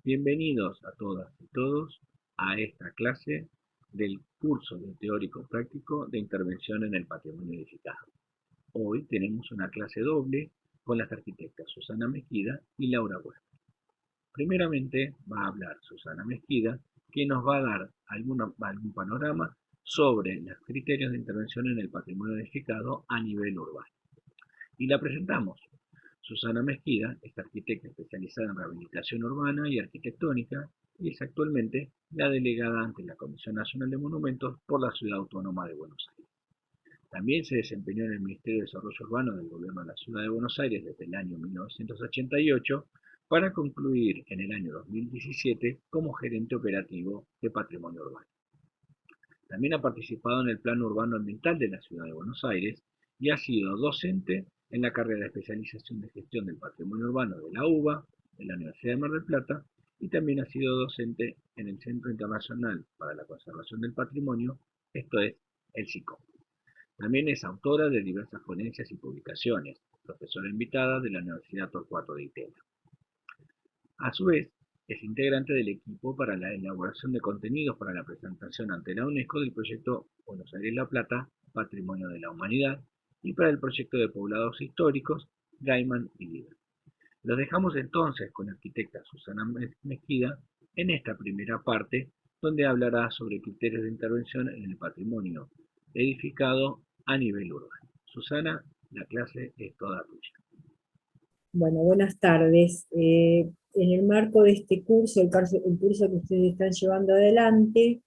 Bienvenidos a todas y todos a esta clase del curso de teórico práctico de intervención en el patrimonio edificado. Hoy tenemos una clase doble con las arquitectas Susana Mezquida y Laura Huerta. Primeramente va a hablar Susana Mezquida, que nos va a dar algún panorama sobre los criterios de intervención en el patrimonio edificado a nivel urbano. Y la presentamos. Susana Mezquida es arquitecta especializada en rehabilitación urbana y arquitectónica y es actualmente la delegada ante la Comisión Nacional de Monumentos por la Ciudad Autónoma de Buenos Aires. También se desempeñó en el Ministerio de Desarrollo Urbano del Gobierno de la Ciudad de Buenos Aires desde el año 1988 para concluir en el año 2017 como gerente operativo de Patrimonio Urbano. También ha participado en el Plan Urbano Ambiental de la Ciudad de Buenos Aires y ha sido docente en la carrera de especialización de gestión del patrimonio urbano de la UBA, de la Universidad de Mar del Plata, y también ha sido docente en el Centro Internacional para la Conservación del Patrimonio, esto es, el SICOP. También es autora de diversas ponencias y publicaciones, profesora invitada de la Universidad Torcuato de Itela. A su vez, es integrante del equipo para la elaboración de contenidos para la presentación ante la UNESCO del proyecto Buenos Aires-La Plata, Patrimonio de la Humanidad, y para el proyecto de poblados históricos, Gaiman y Liber. Los dejamos entonces con la arquitecta Susana Mezquida en esta primera parte, donde hablará sobre criterios de intervención en el patrimonio edificado a nivel urbano. Susana, la clase es toda tuya. Bueno, buenas tardes. En el marco de este curso, el curso que ustedes están llevando adelante,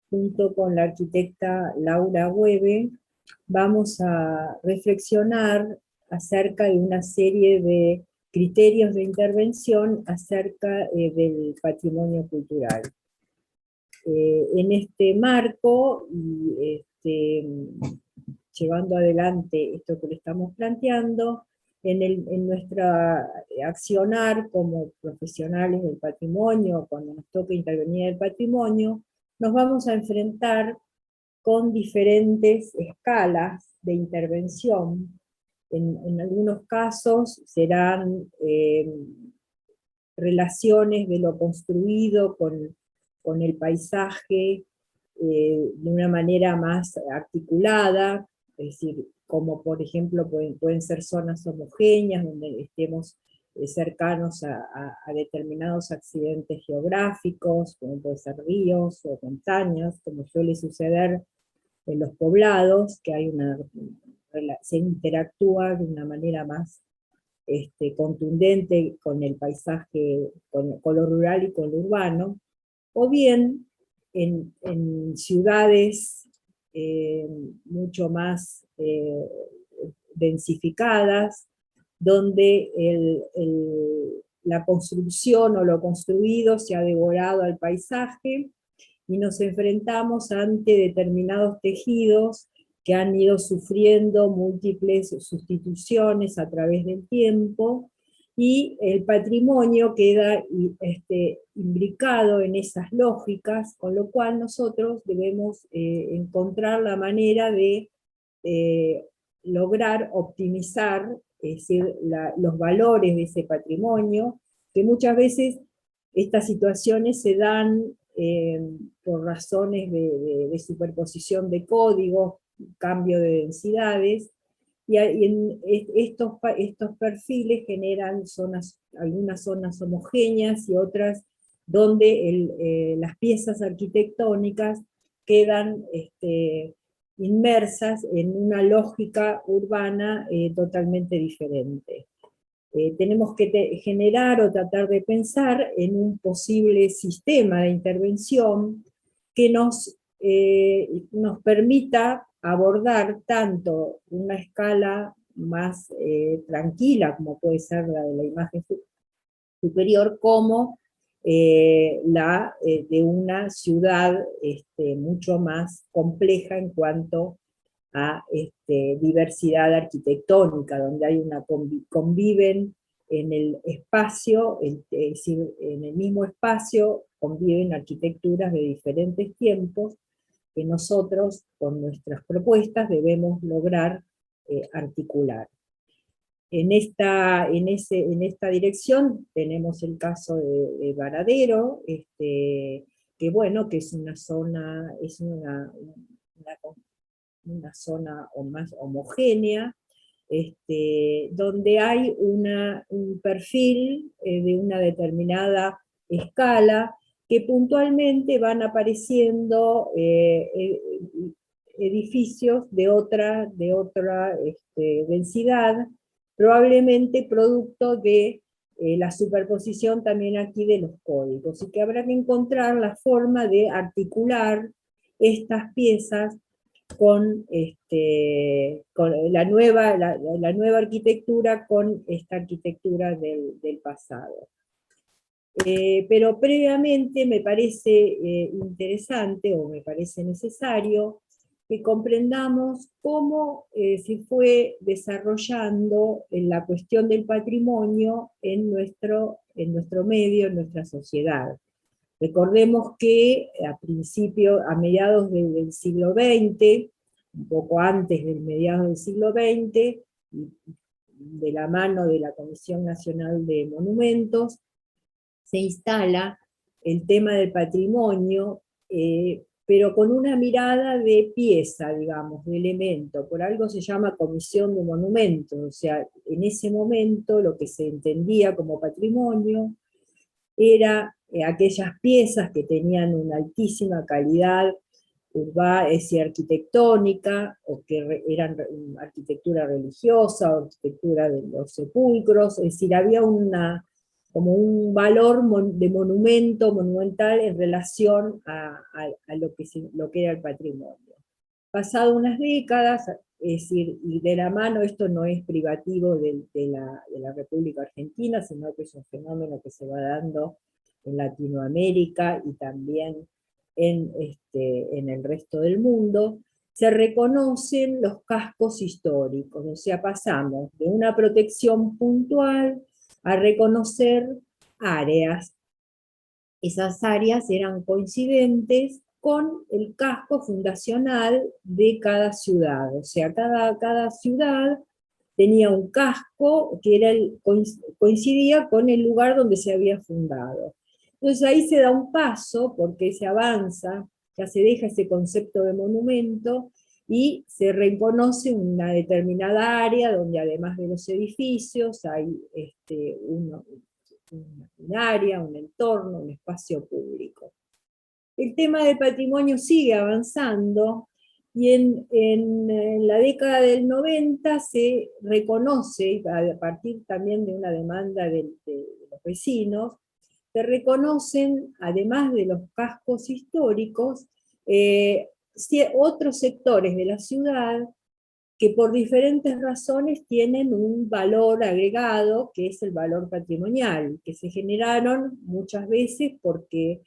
junto con la arquitecta Laura Hueve, vamos a reflexionar acerca de una serie de criterios de intervención acerca del patrimonio cultural. En este marco, llevando adelante esto que le estamos planteando, en nuestra accionar como profesionales del patrimonio, cuando nos toca intervenir en el patrimonio, nos vamos a enfrentar con diferentes escalas de intervención. En algunos casos serán relaciones de lo construido con el paisaje de una manera más articulada, es decir, como por ejemplo pueden ser zonas homogéneas donde estemos cercanos a determinados accidentes geográficos, como pueden ser ríos o montañas, como suele suceder en los poblados, que se interactúa de una manera más contundente con el paisaje, con lo rural y con lo urbano, o bien en ciudades mucho más densificadas, donde la construcción o lo construido se ha devorado al paisaje, y nos enfrentamos ante determinados tejidos que han ido sufriendo múltiples sustituciones a través del tiempo, y el patrimonio queda imbricado en esas lógicas, con lo cual nosotros debemos encontrar la manera de lograr optimizar, es decir, los valores de ese patrimonio, que muchas veces estas situaciones se dan por razones de superposición de códigos, cambio de densidades, y estos perfiles generan algunas zonas homogéneas y otras donde las piezas arquitectónicas quedan inmersas en una lógica urbana totalmente diferente. Tenemos que generar o tratar de pensar en un posible sistema de intervención que nos permita abordar tanto una escala más tranquila, como puede ser la de la imagen superior, como la de una ciudad mucho más compleja en cuanto a diversidad arquitectónica, donde hay conviven en el espacio, es decir, en el mismo espacio conviven arquitecturas de diferentes tiempos que nosotros con nuestras propuestas debemos lograr articular. En esta dirección tenemos el caso de Varadero, que bueno, que es una zona, una zona más homogénea, donde hay un perfil de una determinada escala, que puntualmente van apareciendo edificios de otra densidad, probablemente producto de la superposición también aquí de los códigos, y que habrá que encontrar la forma de articular estas piezas con la nueva arquitectura, con esta arquitectura del pasado. Pero previamente me parece interesante, o me parece necesario, que comprendamos cómo se fue desarrollando la cuestión del patrimonio en nuestro medio, en nuestra sociedad. Recordemos que a mediados del siglo XX, un poco antes del mediados del siglo XX, de la mano de la Comisión Nacional de Monumentos, se instala el tema del patrimonio, pero con una mirada de pieza, digamos, de elemento. Por algo se llama Comisión de Monumentos, o sea, en ese momento lo que se entendía como patrimonio era aquellas piezas que tenían una altísima calidad arquitectónica, o que eran arquitectura religiosa, o arquitectura de los sepulcros, es decir, había como un valor de monumental en relación a lo que era el patrimonio. Pasado unas décadas, es decir, y de la mano, esto no es privativo de la República Argentina, sino que es un fenómeno que se va dando en Latinoamérica y también en el resto del mundo, se reconocen los cascos históricos, o sea, pasamos de una protección puntual a reconocer áreas. Esas áreas eran coincidentes con el casco fundacional de cada ciudad, o sea, cada ciudad tenía un casco que coincidía con el lugar donde se había fundado. Entonces ahí se da un paso, porque se avanza, ya se deja ese concepto de monumento, y se reconoce una determinada área donde, además de los edificios, hay un área, un entorno, un espacio público. El tema del patrimonio sigue avanzando, y en la década del 90 se reconoce, a partir también de una demanda de los vecinos, se reconocen, además de los cascos históricos, otros sectores de la ciudad que por diferentes razones tienen un valor agregado, que es el valor patrimonial, que se generaron muchas veces porque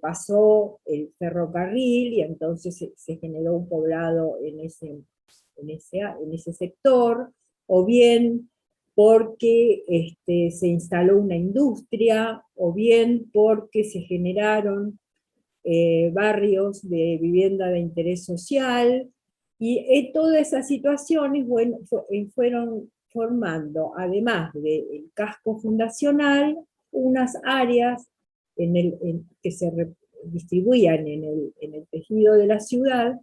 pasó el ferrocarril, y entonces se generó un poblado en ese sector, o bien porque se instaló una industria, o bien porque se generaron barrios de vivienda de interés social, y todas esas situaciones, bueno, fueron formando, además del casco fundacional, unas áreas que se distribuían en el tejido de la ciudad,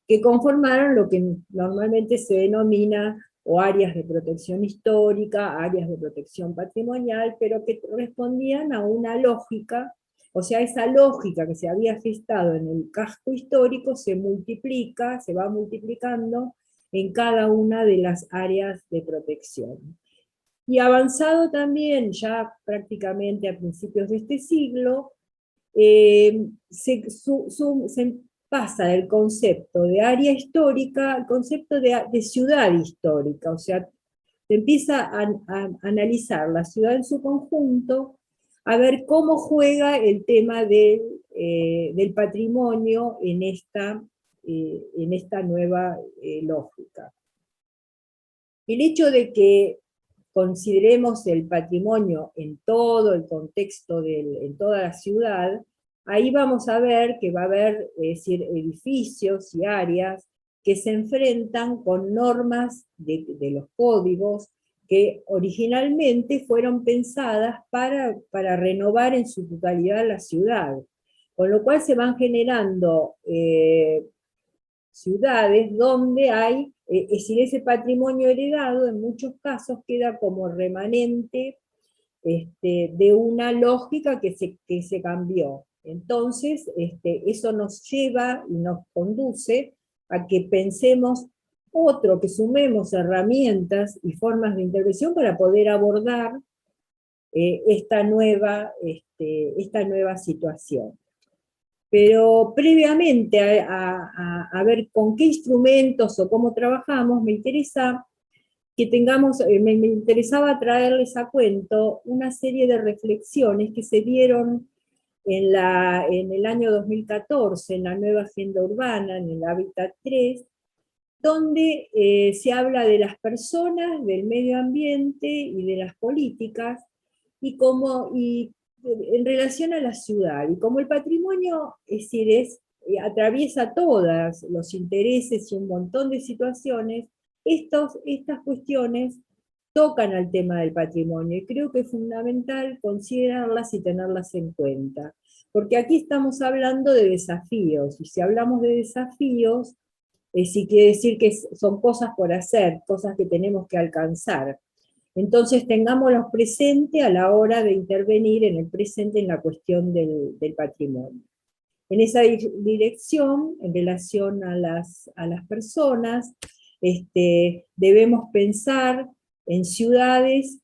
que conformaron lo que normalmente se denomina o áreas de protección histórica, áreas de protección patrimonial, pero que respondían a una lógica. O sea, esa lógica que se había gestado en el casco histórico se multiplica, se va multiplicando en cada una de las áreas de protección. Y avanzado también, ya prácticamente a principios de este siglo, se pasa del concepto de área histórica al concepto de ciudad histórica. O sea, se empieza a analizar la ciudad en su conjunto, a ver cómo juega el tema del patrimonio en esta nueva lógica. El hecho de que consideremos el patrimonio en todo el contexto, en toda la ciudad, ahí vamos a ver que va a haber, es decir, edificios y áreas que se enfrentan con normas de los códigos que originalmente fueron pensadas para renovar en su totalidad la ciudad, con lo cual se van generando ciudades donde hay, es decir, ese patrimonio heredado en muchos casos queda como remanente de una lógica que se cambió. Entonces, eso nos lleva y nos conduce a que pensemos que sumemos herramientas y formas de intervención para poder abordar esta nueva situación. Pero previamente a ver con qué instrumentos o cómo trabajamos, me interesa que tengamos, me interesaba traerles a cuento una serie de reflexiones que se dieron en el año 2014, en la nueva agenda urbana, en el Hábitat 3, donde se habla de las personas, del medio ambiente y de las políticas, y en relación a la ciudad, y como el patrimonio, es decir, atraviesa todos los intereses y un montón de situaciones, estas cuestiones tocan al tema del patrimonio, y creo que es fundamental considerarlas y tenerlas en cuenta, porque aquí estamos hablando de desafíos, y si hablamos de desafíos, sí quiere decir que son cosas por hacer, cosas que tenemos que alcanzar. Entonces tengámoslos presente a la hora de intervenir en el presente en la cuestión del patrimonio. En esa dirección, en relación a las personas, debemos pensar en ciudades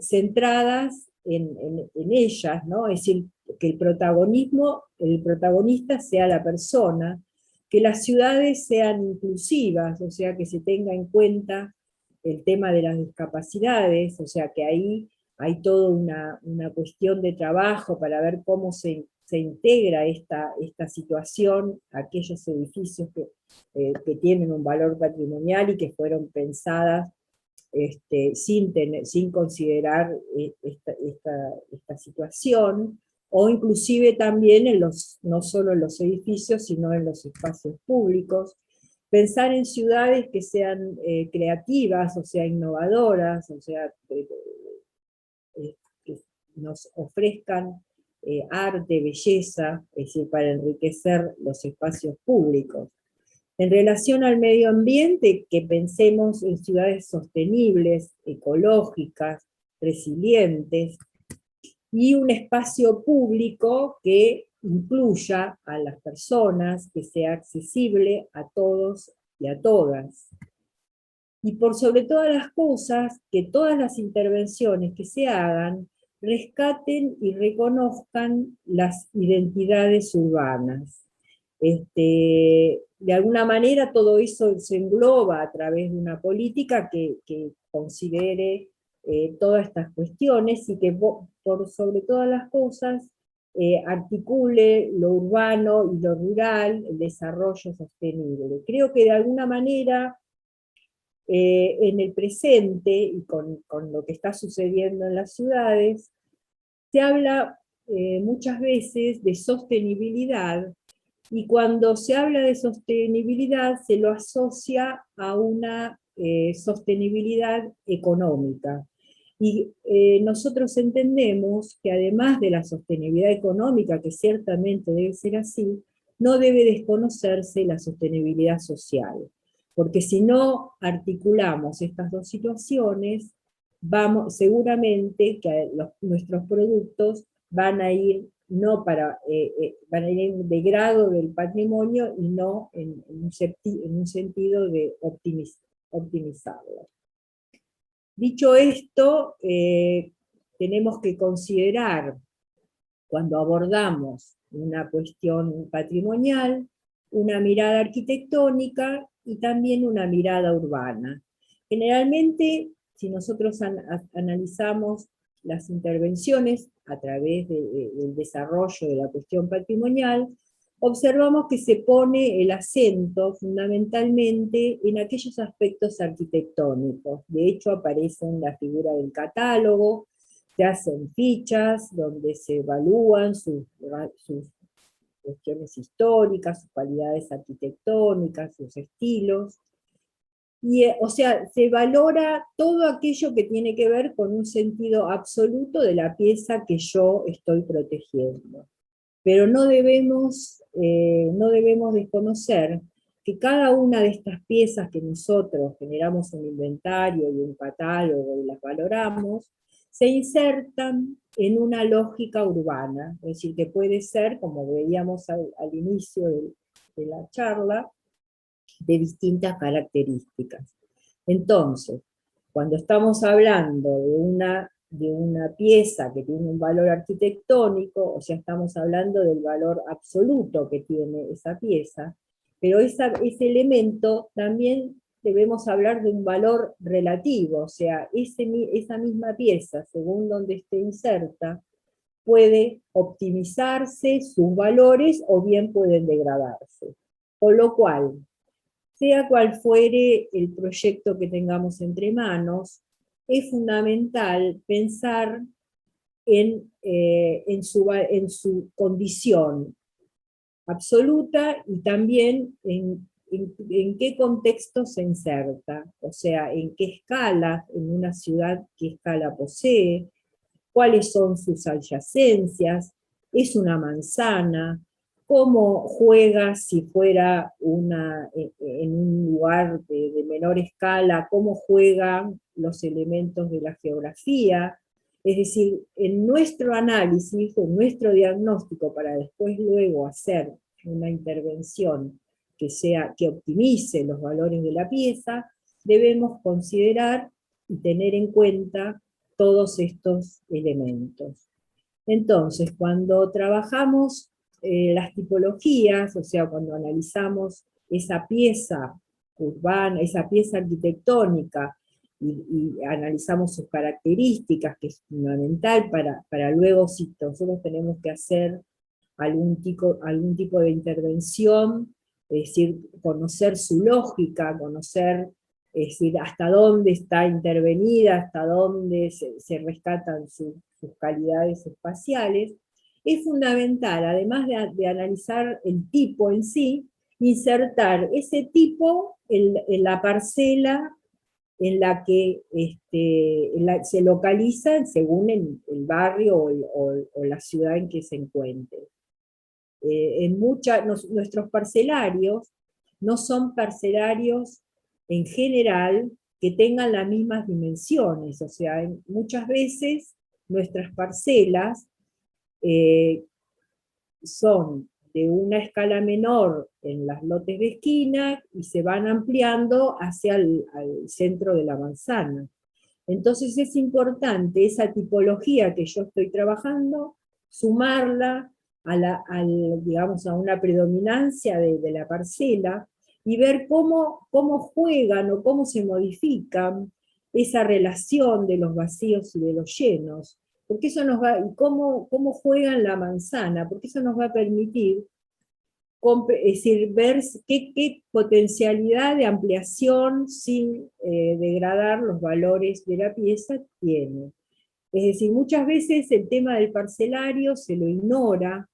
centradas en ellas, ¿no? Es decir, que el protagonista sea la persona, que las ciudades sean inclusivas, o sea, que se tenga en cuenta el tema de las discapacidades, o sea, que ahí hay toda una cuestión de trabajo para ver cómo se integra esta situación, aquellos edificios que tienen un valor patrimonial y que fueron pensadas sin considerar esta situación, o inclusive también no solo en los edificios, sino en los espacios públicos. Pensar en ciudades que sean creativas, o sea, innovadoras, o sea, que nos ofrezcan arte, belleza, es decir, para enriquecer los espacios públicos. En relación al medio ambiente, que pensemos en ciudades sostenibles, ecológicas, resilientes, y un espacio público que incluya a las personas, que sea accesible a todos y a todas. Y por sobre todas las cosas, que todas las intervenciones que se hagan rescaten y reconozcan las identidades urbanas. De alguna manera todo eso se engloba a través de una política que considere todas estas cuestiones, y que por sobre todas las cosas articule lo urbano y lo rural, el desarrollo sostenible. Creo que de alguna manera en el presente, y con lo que está sucediendo en las ciudades, se habla muchas veces de sostenibilidad, y cuando se habla de sostenibilidad se lo asocia a una sostenibilidad económica. Y nosotros entendemos que además de la sostenibilidad económica, que ciertamente debe ser así, no debe desconocerse la sostenibilidad social, porque si no articulamos estas dos situaciones, seguramente que nuestros productos van a ir van a ir en degrado del patrimonio, y no en un sentido de optimizarlo. Dicho esto, tenemos que considerar, cuando abordamos una cuestión patrimonial, una mirada arquitectónica y también una mirada urbana. Generalmente, si nosotros analizamos las intervenciones a través del desarrollo de la cuestión patrimonial, observamos que se pone el acento fundamentalmente en aquellos aspectos arquitectónicos. De hecho, aparece en la figura del catálogo, se hacen fichas donde se evalúan sus cuestiones históricas, sus cualidades arquitectónicas, sus estilos, Y, o sea, se valora todo aquello que tiene que ver con un sentido absoluto de la pieza que yo estoy protegiendo. Pero no debemos desconocer que cada una de estas piezas que nosotros generamos un inventario y un catálogo y las valoramos, se insertan en una lógica urbana, es decir, que puede ser, como veíamos al inicio de la charla, de distintas características. Entonces, cuando estamos hablando de una pieza que tiene un valor arquitectónico, o sea, estamos hablando del valor absoluto que tiene esa pieza, pero ese elemento también debemos hablar de un valor relativo, o sea, esa misma pieza, según donde esté inserta, puede optimizarse sus valores o bien pueden degradarse. Con lo cual, sea cual fuere el proyecto que tengamos entre manos, es fundamental pensar en su condición absoluta y también en qué contexto se inserta, o sea, en qué escala, en una ciudad, qué escala posee, cuáles son sus adyacencias, es una manzana, cómo juega si fuera en un lugar de menor escala, cómo juegan los elementos de la geografía. Es decir, en nuestro análisis, en nuestro diagnóstico, para después luego hacer una intervención que optimice los valores de la pieza, debemos considerar y tener en cuenta todos estos elementos. Entonces, cuando trabajamos las tipologías, o sea, cuando analizamos esa pieza urbana, esa pieza arquitectónica, y analizamos sus características, que es fundamental para luego, si nosotros tenemos que hacer algún tipo de intervención, es decir, conocer su lógica, conocer, es decir, hasta dónde está intervenida, hasta dónde se rescatan sus calidades espaciales, es fundamental, además de analizar el tipo en sí, insertar ese tipo en la parcela en la que se localiza según el barrio o la ciudad en que se encuentre. Nuestros parcelarios no son parcelarios en general que tengan las mismas dimensiones, o sea, muchas veces nuestras parcelas eh, son de una escala menor en las lotes de esquina y se van ampliando hacia al centro de la manzana. Entonces es importante esa tipología que yo estoy trabajando, sumarla digamos, a una predominancia de la parcela y ver cómo juegan o cómo se modifican esa relación de los vacíos y de los llenos, porque eso nos va, y cómo juegan la manzana, porque eso nos va a permitir es decir, ver qué potencialidad de ampliación sin degradar los valores de la pieza tiene. Es decir, muchas veces el tema del parcelario se lo ignora,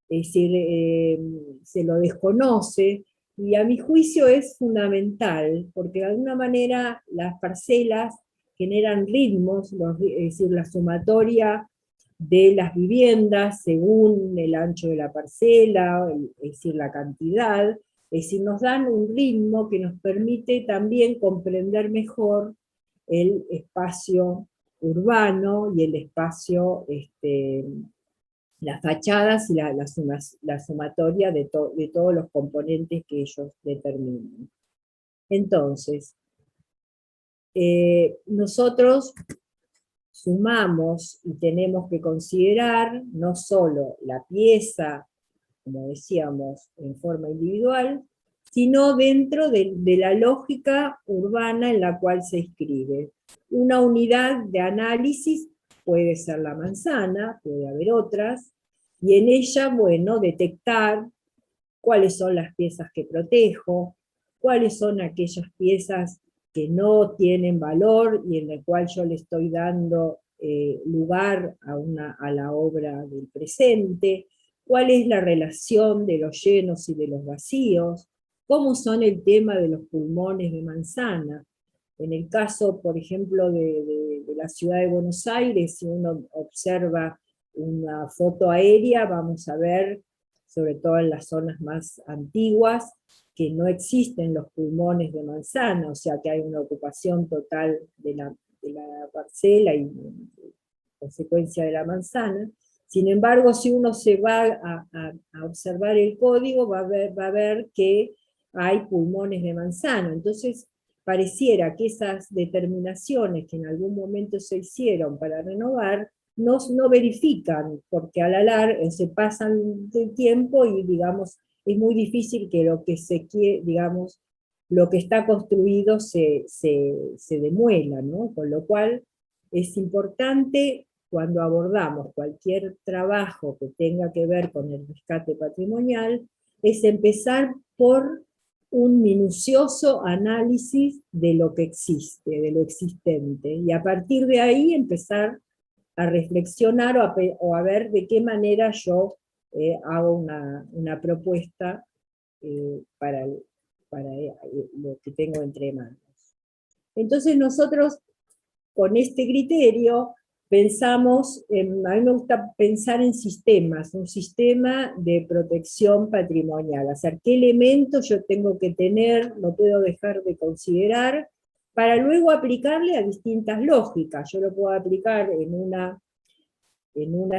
es decir, se lo desconoce, y a mi juicio es fundamental, porque de alguna manera las parcelas generan ritmos, es decir, la sumatoria de las viviendas según el ancho de la parcela, es decir, la cantidad, es decir, nos dan un ritmo que nos permite también comprender mejor el espacio urbano y el espacio, las fachadas y la sumatoria de todos los componentes que ellos determinan. Entonces, nosotros sumamos y tenemos que considerar no solo la pieza, como decíamos, en forma individual, sino dentro de la lógica urbana en la cual se escribe. Una unidad de análisis puede ser la manzana, puede haber otras, y en ella, bueno, detectar cuáles son las piezas que protejo, cuáles son aquellas piezas que no tienen valor y en el cual yo le estoy dando lugar a la obra del presente, cuál es la relación de los llenos y de los vacíos. como son el tema de los pulmones de manzana. En el caso, por ejemplo, de la ciudad de Buenos Aires, si uno observa una foto aérea, vamos a ver, sobre todo en las zonas más antiguas, que no existen los pulmones de manzana, o sea que hay una ocupación total de la parcela y consecuencia de la manzana. Sin embargo, si uno se va a observar el código, va a ver que hay pulmones de manzana. Entonces, pareciera que esas determinaciones que en algún momento se hicieron para renovar, no verifican, porque a la larga se pasan del tiempo y, digamos, es muy difícil que lo que se quiere, digamos, lo que está construido se demuela, ¿no? Con lo cual es importante, cuando abordamos cualquier trabajo que tenga que ver con el rescate patrimonial, es empezar por un minucioso análisis de lo que existe, de lo existente, y a partir de ahí empezar a reflexionar o a ver de qué manera yo hago una propuesta para lo que tengo entre manos. Entonces nosotros, con este criterio, pensamos, a mí me gusta pensar en sistemas, un sistema de protección patrimonial, o sea, qué elementos yo tengo que tener, no puedo dejar de considerar, para luego aplicarle a distintas lógicas. Yo lo puedo aplicar en una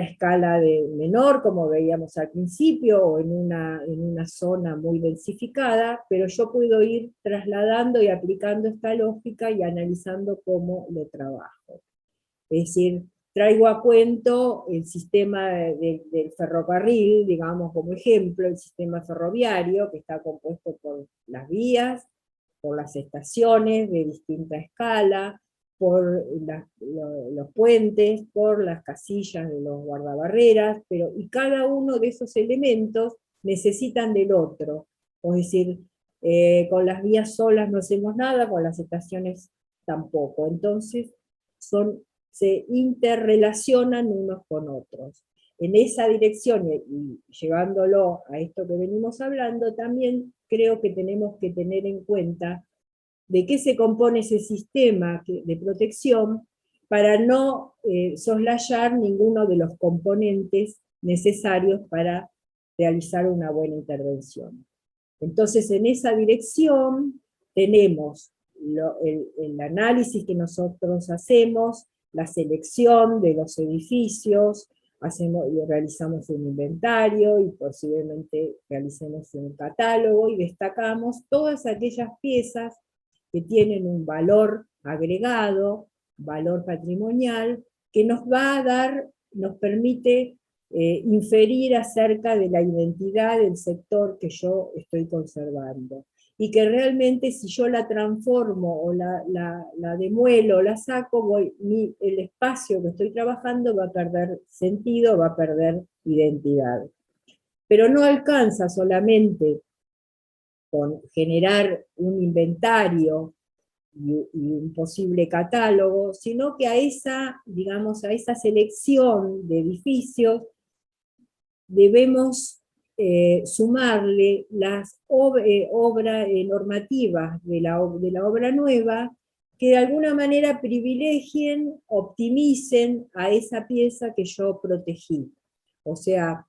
escala menor, como veíamos al principio, o en una zona muy densificada, pero yo puedo ir trasladando y aplicando esta lógica y analizando cómo lo trabajo. Es decir, traigo a cuento el sistema del ferrocarril, digamos como ejemplo, el sistema ferroviario, que está compuesto por las vías, por las estaciones de distinta escala, por los puentes, por las casillas de los guardabarreras, y cada uno de esos elementos necesitan del otro. Es decir, con las vías solas no hacemos nada, con las estaciones tampoco. Entonces, se interrelacionan unos con otros. En esa dirección, y llevándolo a esto que venimos hablando, también creo que tenemos que tener en cuenta de qué se compone ese sistema de protección para no soslayar ninguno de los componentes necesarios para realizar una buena intervención. Entonces, en esa dirección tenemos el análisis que nosotros hacemos, la selección de los edificios, realizamos un inventario y posiblemente realicemos un catálogo y destacamos todas aquellas piezas que tienen un valor agregado, valor patrimonial, que nos va a dar, nos permite inferir acerca de la identidad del sector que yo estoy conservando. Y que realmente si yo la transformo o la demuelo o la saco, el espacio que estoy trabajando va a perder sentido, va a perder identidad. Pero no alcanza solamente con generar un inventario y un posible catálogo, sino que a esa selección de edificios debemos sumarle las obras normativas de la obra nueva, que de alguna manera privilegien, optimicen a esa pieza que yo protegí. O sea,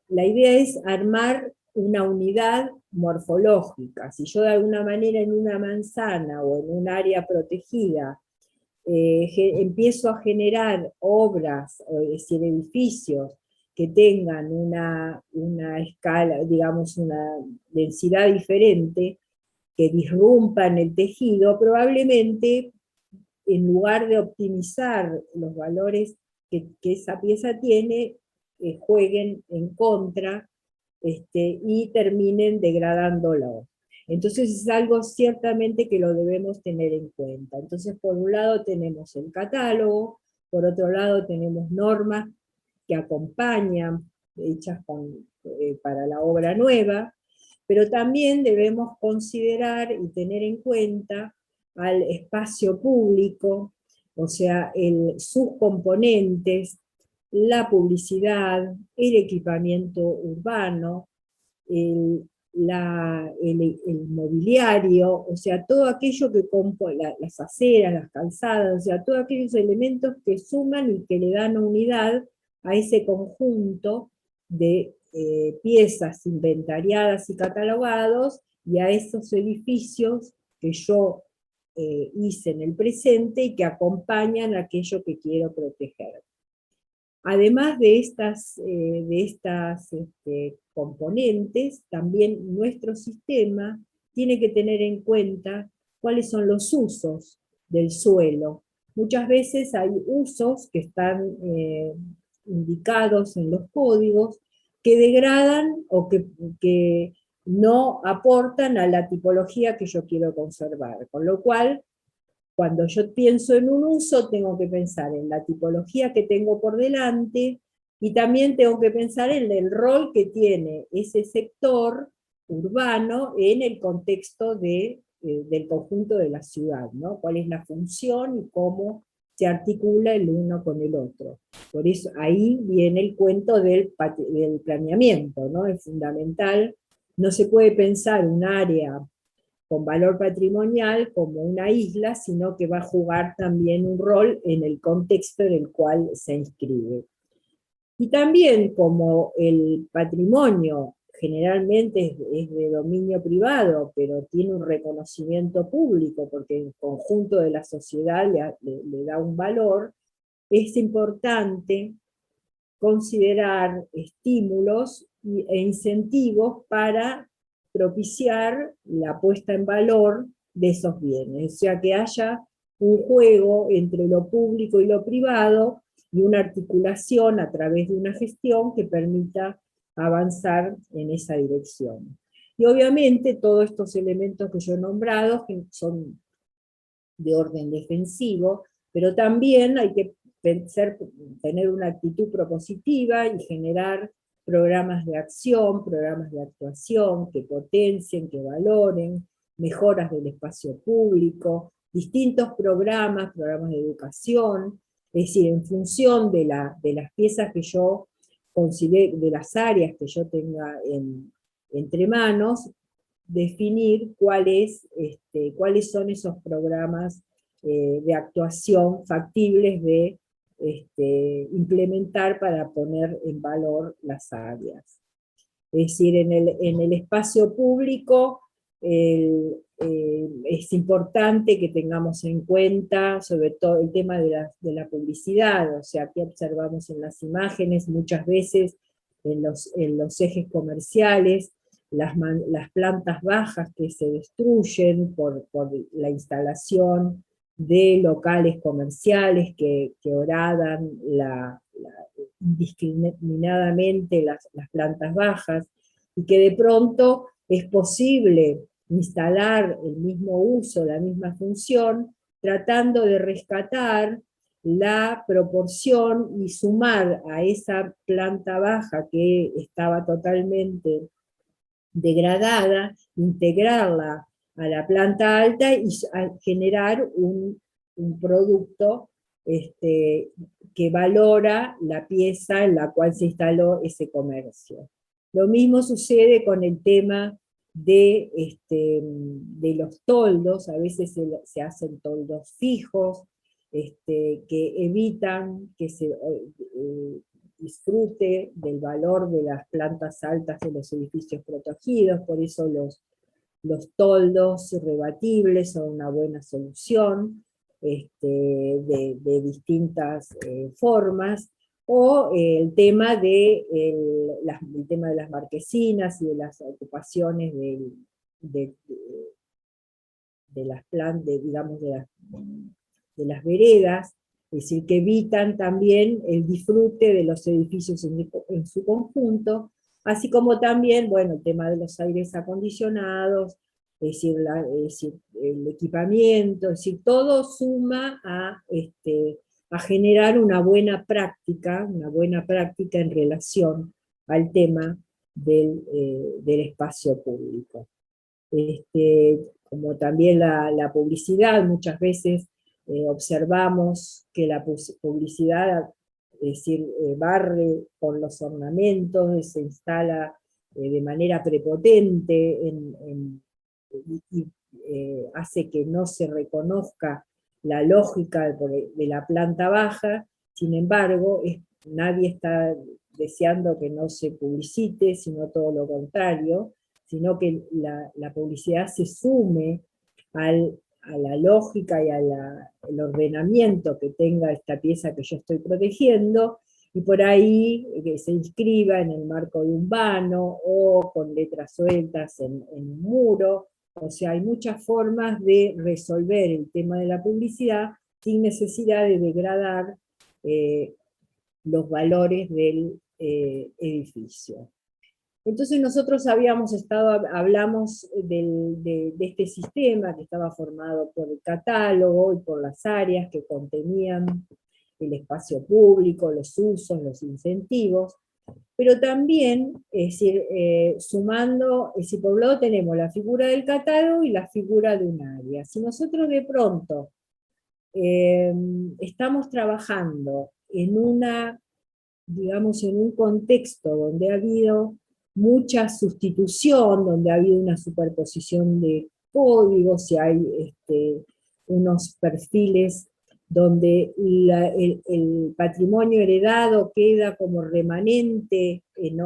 la idea es armar una unidad morfológica. Si yo de alguna manera en una manzana o en un área protegida empiezo a generar obras, es decir, edificios que tengan una escala, digamos, una densidad diferente, que disrumpan el tejido, probablemente en lugar de optimizar los valores que esa pieza tiene, jueguen en contra y terminen degradándolo. Entonces es algo ciertamente que lo debemos tener en cuenta. Entonces, por un lado tenemos el catálogo, por otro lado tenemos normas que acompañan, hechas para la obra nueva, pero también debemos considerar y tener en cuenta al espacio público, o sea, sus componentes, la publicidad, el equipamiento urbano, el mobiliario, o sea, todo aquello que compone, las aceras, las calzadas, o sea, todos aquellos elementos que suman y que le dan unidad a ese conjunto de piezas inventariadas y catalogados, y a esos edificios que yo hice en el presente y que acompañan aquello que quiero proteger. Además de estas componentes, también nuestro sistema tiene que tener en cuenta cuáles son los usos del suelo. Muchas veces hay usos que están indicados en los códigos que degradan o que no aportan a la tipología que yo quiero conservar, con lo cual cuando yo pienso en un uso, tengo que pensar en la tipología que tengo por delante y también tengo que pensar en el rol que tiene ese sector urbano en el contexto del conjunto de la ciudad, ¿no? Cuál es la función y cómo se articula el uno con el otro. Por eso ahí viene el cuento del planeamiento, ¿no? Es fundamental. No se puede pensar un área con valor patrimonial como una isla, sino que va a jugar también un rol en el contexto en el cual se inscribe. Y también como el patrimonio generalmente es de dominio privado, pero tiene un reconocimiento público porque el conjunto de la sociedad le da un valor, es importante considerar estímulos e incentivos para propiciar la puesta en valor de esos bienes, o sea, que haya un juego entre lo público y lo privado y una articulación a través de una gestión que permita avanzar en esa dirección. Y obviamente todos estos elementos que yo he nombrado, que son de orden defensivo, pero también hay que tener una actitud propositiva y generar programas de acción, programas de actuación que potencien, que valoren, mejoras del espacio público, distintos programas, programas de educación, es decir, en función de las piezas que yo considere, de las áreas que yo tenga entre manos, definir cuáles son esos programas de actuación factibles de implementar para poner en valor las áreas. Es decir, en el espacio público es importante que tengamos en cuenta sobre todo el tema de la publicidad, o sea, aquí observamos en las imágenes muchas veces en los ejes comerciales, las plantas bajas que se destruyen por la instalación de locales comerciales que horadan indiscriminadamente las plantas bajas, y que de pronto es posible instalar el mismo uso, la misma función, tratando de rescatar la proporción y sumar a esa planta baja que estaba totalmente degradada, integrarla a la planta alta y generar un producto que valora la pieza en la cual se instaló ese comercio. Lo mismo sucede con el tema de los toldos, a veces se hacen toldos fijos, que evitan que se disfrute del valor de las plantas altas de los edificios protegidos, por eso los toldos rebatibles son una buena solución de distintas formas, o el tema el tema de las marquesinas y de las ocupaciones de las plantas, digamos, de las veredas, es decir, que evitan también el disfrute de los edificios en su conjunto, así como también, bueno, el tema de los aires acondicionados, es decir, el equipamiento, es decir, todo suma a generar una buena práctica en relación al tema del espacio público. Como también la publicidad, muchas veces observamos que la publicidad, es decir, barre con los ornamentos, se instala de manera prepotente y hace que no se reconozca la lógica de la planta baja. Sin embargo, nadie está deseando que no se publicite, sino todo lo contrario, sino que la publicidad se sume a la lógica y al ordenamiento que tenga esta pieza que yo estoy protegiendo, y por ahí que se inscriba en el marco de un vano o con letras sueltas en un muro. O sea, hay muchas formas de resolver el tema de la publicidad sin necesidad de degradar los valores del edificio. Entonces nosotros hablamos de este sistema que estaba formado por el catálogo y por las áreas que contenían el espacio público, los usos, los incentivos, pero también, es decir, sumando, es decir, por un lado tenemos la figura del catálogo y la figura de un área. Si nosotros de pronto estamos trabajando en digamos, en un contexto donde ha habido mucha sustitución, donde ha habido una superposición de códigos y hay unos perfiles donde el patrimonio heredado queda como remanente en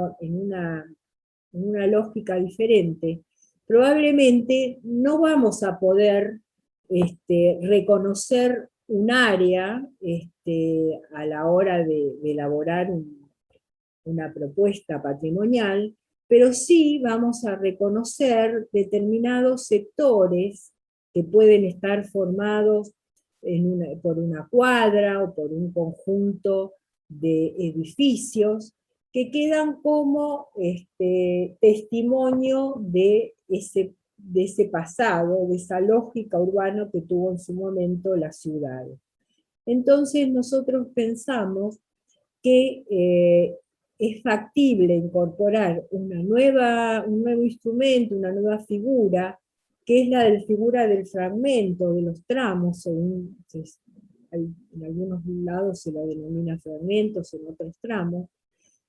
una lógica diferente, probablemente no vamos a poder reconocer un área a la hora de elaborar una propuesta patrimonial, pero sí vamos a reconocer determinados sectores que pueden estar formados por una cuadra o por un conjunto de edificios que quedan como testimonio de ese pasado, de esa lógica urbana que tuvo en su momento la ciudad. Entonces nosotros pensamos que es factible incorporar un nuevo instrumento, una nueva figura, que es la figura del fragmento, de los tramos, en algunos lados se lo denomina fragmentos, en otros tramos,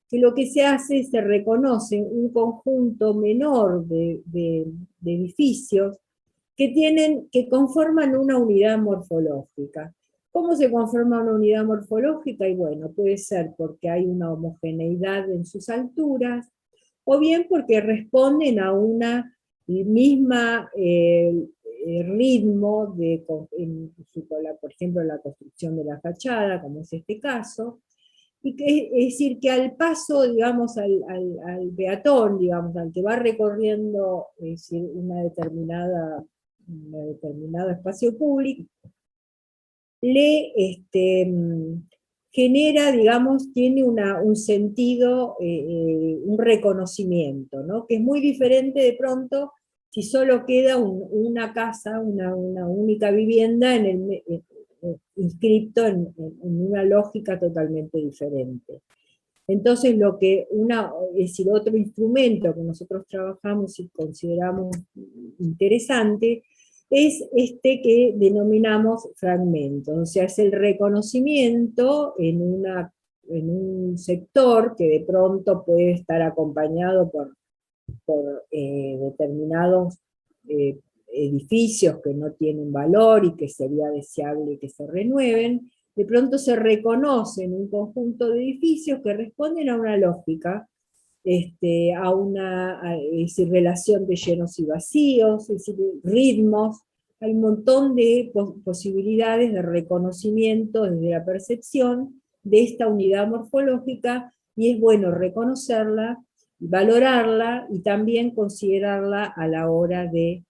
que lo que se hace es se reconoce un conjunto menor de edificios que conforman una unidad morfológica. ¿Cómo se conforma una unidad morfológica? Y bueno, puede ser porque hay una homogeneidad en sus alturas, o bien porque responden a una misma ritmo, por ejemplo, la construcción de la fachada, como es este caso, es decir, que al paso, digamos, al peatón, digamos, al que va recorriendo, es decir, un determinado espacio público, le genera, digamos, tiene un sentido, un reconocimiento, ¿no? Que es muy diferente de pronto si solo queda una casa, una única vivienda inscripto en una lógica totalmente diferente. Entonces, es decir, otro instrumento que nosotros trabajamos y consideramos interesante es este que denominamos fragmento, o sea, es el reconocimiento en un sector que de pronto puede estar acompañado por determinados edificios que no tienen valor y que sería deseable que se renueven. De pronto se reconocen un conjunto de edificios que responden a una lógica, a una relación de llenos y vacíos, es decir, ritmos. Hay un montón de posibilidades de reconocimiento desde la percepción de esta unidad morfológica, y es bueno reconocerla, valorarla y también considerarla a la hora de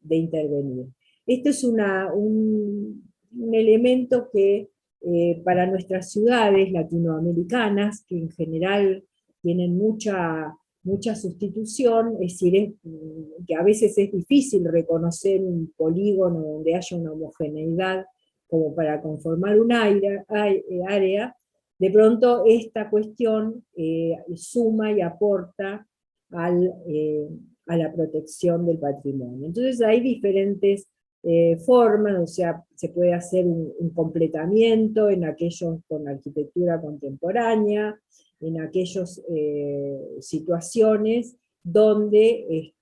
intervenir. Esto es un elemento que para nuestras ciudades latinoamericanas, que en general tienen mucha sustitución, es decir, que a veces es difícil reconocer un polígono donde haya una homogeneidad como para conformar un área, de pronto esta cuestión suma y aporta a la protección del patrimonio. Entonces hay diferentes formas, o sea, se puede hacer un completamiento en aquellos con arquitectura contemporánea, en aquellas situaciones donde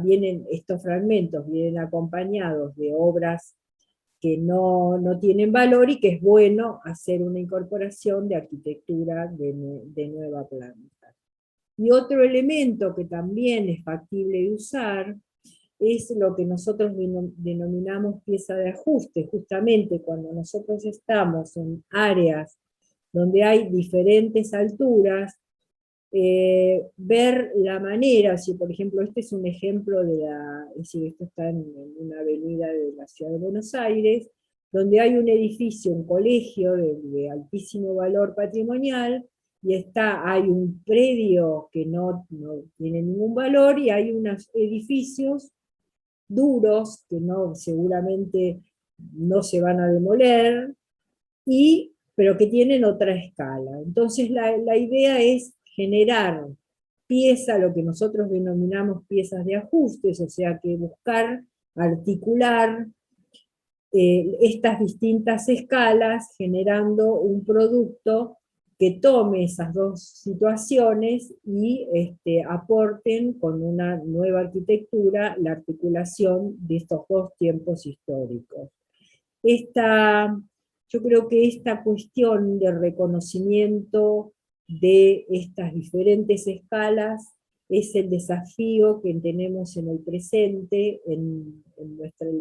vienen estos fragmentos, vienen acompañados de obras que no tienen valor y que es bueno hacer una incorporación de arquitectura de nueva planta. Y otro elemento que también es factible de usar es lo que nosotros denominamos pieza de ajuste, justamente cuando nosotros estamos en áreas donde hay diferentes alturas, ver la manera, si por ejemplo este es un ejemplo es decir, esto está en una avenida de la ciudad de Buenos Aires, donde hay un edificio, un colegio de altísimo valor patrimonial, y hay un predio que no tiene ningún valor, y hay unos edificios duros que seguramente no se van a demoler, pero que tienen otra escala. Entonces la idea es generar lo que nosotros denominamos piezas de ajustes, o sea que buscar articular estas distintas escalas, generando un producto que tome esas dos situaciones y aporten con una nueva arquitectura la articulación de estos dos tiempos históricos. Yo creo que esta cuestión de reconocimiento de estas diferentes escalas es el desafío que tenemos en el presente en nuestras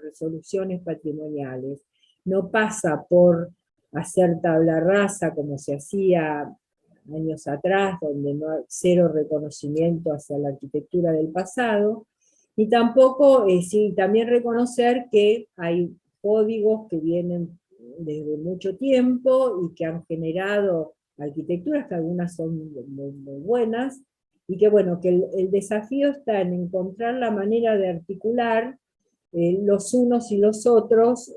resoluciones patrimoniales. No pasa por hacer tabla rasa como se hacía años atrás, donde no hay cero reconocimiento hacia la arquitectura del pasado, y tampoco, sí, también reconocer que hay códigos que vienen desde mucho tiempo y que han generado arquitecturas que algunas son muy buenas, y que bueno, que el desafío está en encontrar la manera de articular los unos y los otros,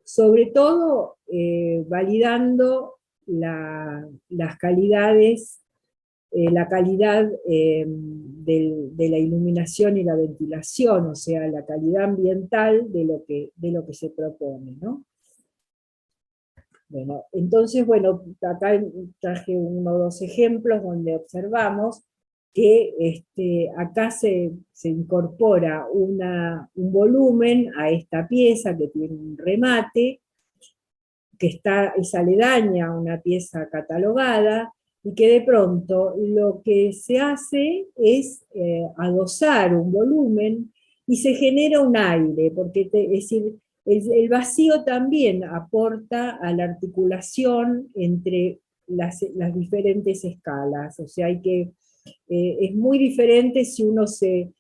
sobre todo validando las calidades, la calidad de la iluminación y la ventilación, o sea, la calidad ambiental de lo que se propone, ¿no? Bueno, entonces, bueno, acá traje uno o dos ejemplos donde observamos que acá se incorpora un volumen a esta pieza que tiene un remate, que es aledaña a una pieza catalogada, y que de pronto lo que se hace es adosar un volumen y se genera un aire, porque es decir, el vacío también aporta a la articulación entre las diferentes escalas, o sea, es muy diferente si uno se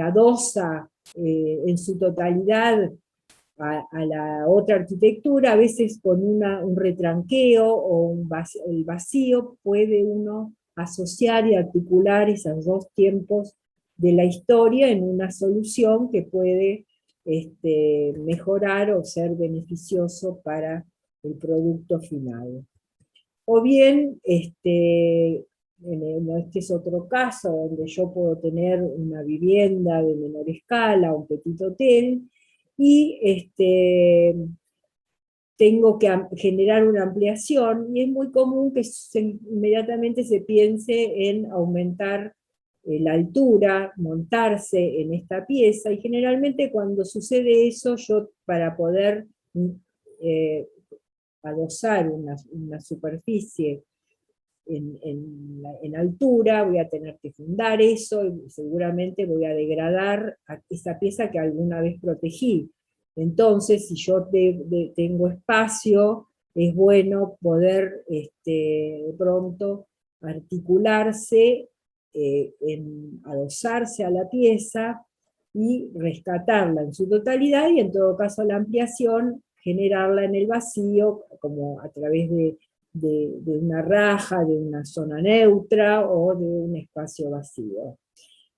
adosa en su totalidad a la otra arquitectura, a veces con un retranqueo o el vacío puede uno asociar y articular esos dos tiempos de la historia en una solución que puede mejorar o ser beneficioso para el producto final. O bien, este es otro caso donde yo puedo tener una vivienda de menor escala, un petit hotel, y tengo que generar una ampliación, y es muy común que inmediatamente se piense en aumentar la altura, montarse en esta pieza, y generalmente cuando sucede eso, yo para poder eh, adosar una superficie en altura, voy a tener que fundar eso, y seguramente voy a degradar esa pieza que alguna vez protegí. Entonces, si yo tengo espacio, es bueno poder de pronto articularse, adosarse a la pieza y rescatarla en su totalidad, y en todo caso la ampliación, generarla en el vacío, como a través de una raja, de una zona neutra o de un espacio vacío.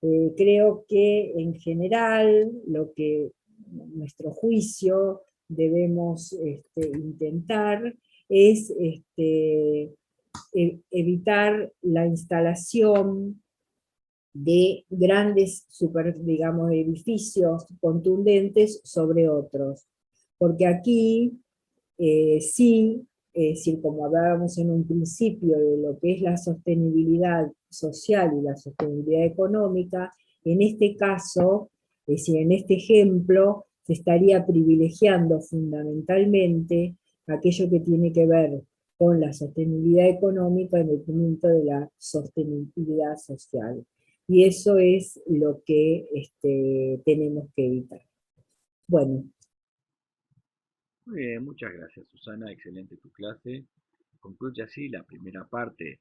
Creo que en general lo que nuestro juicio debemos intentar es evitar la instalación de grandes digamos, edificios contundentes sobre otros, porque aquí sí, es decir, como hablábamos en un principio de lo que es la sostenibilidad social y la sostenibilidad económica, en este caso, es decir, en este ejemplo, se estaría privilegiando fundamentalmente aquello que tiene que ver con la sostenibilidad económica en detrimento de la sostenibilidad social. Y eso es lo que tenemos que evitar. Bueno, Muy bien, muchas gracias, Susana. Excelente tu clase. Concluye así la primera parte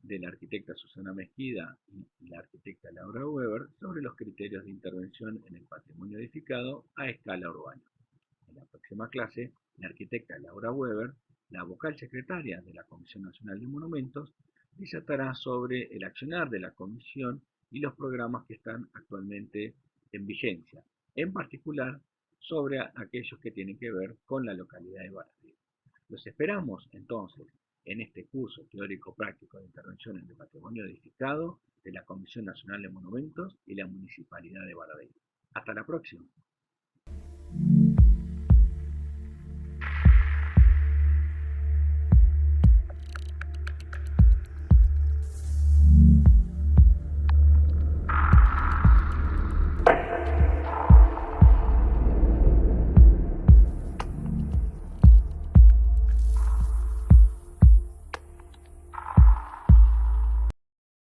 de la arquitecta Susana Mezquida y la arquitecta Laura Weber sobre los criterios de intervención en el patrimonio edificado a escala urbana. En la próxima clase, la arquitecta Laura Weber, la vocal secretaria de la Comisión Nacional de Monumentos, disertará sobre el accionar de la Comisión y los programas que están actualmente en vigencia, en particular sobre aquellos que tienen que ver con la localidad de Varadero. Los esperamos entonces en este curso teórico práctico de intervención en el patrimonio edificado de la Comisión Nacional de Monumentos y la Municipalidad de Varadero. Hasta la próxima.